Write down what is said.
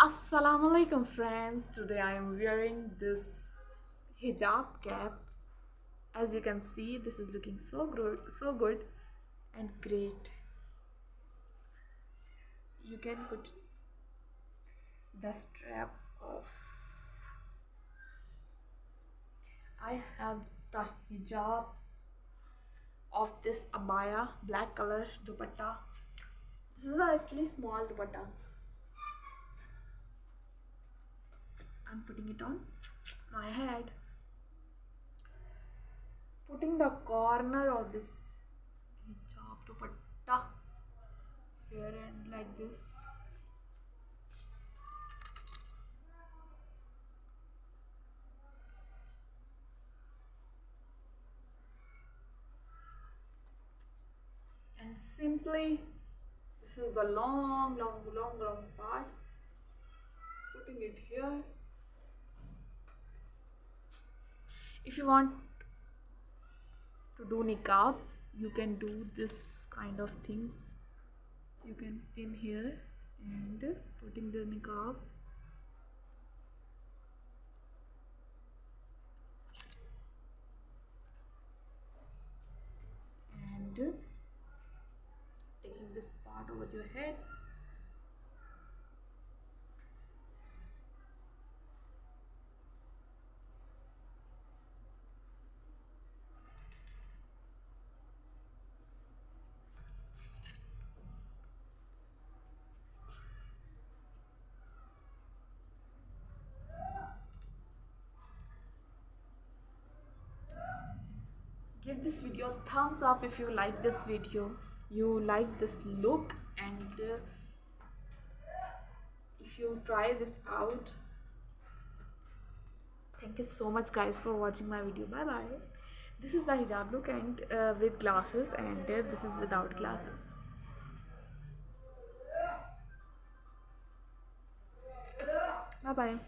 Assalamu alaikum friends. Today I am wearing this hijab cap. As you can see, this is looking so good and great. You can put the strap off. I have the hijab of this abaya, black color dupatta. This is actually small dupatta. I'm putting it on my head. Putting the corner of this hijab dupatta here and like this. And simply, this is the long part, putting it here. If you want to do niqab, you can do this kind of things. You can pin here and putting the niqab, and taking this part over your head. Give this video a thumbs up if you like this video, you like this look, and if you try this out. Thank you so much guys for watching my video. Bye bye. This is the hijab look, and with glasses, and this is without glasses. Bye bye.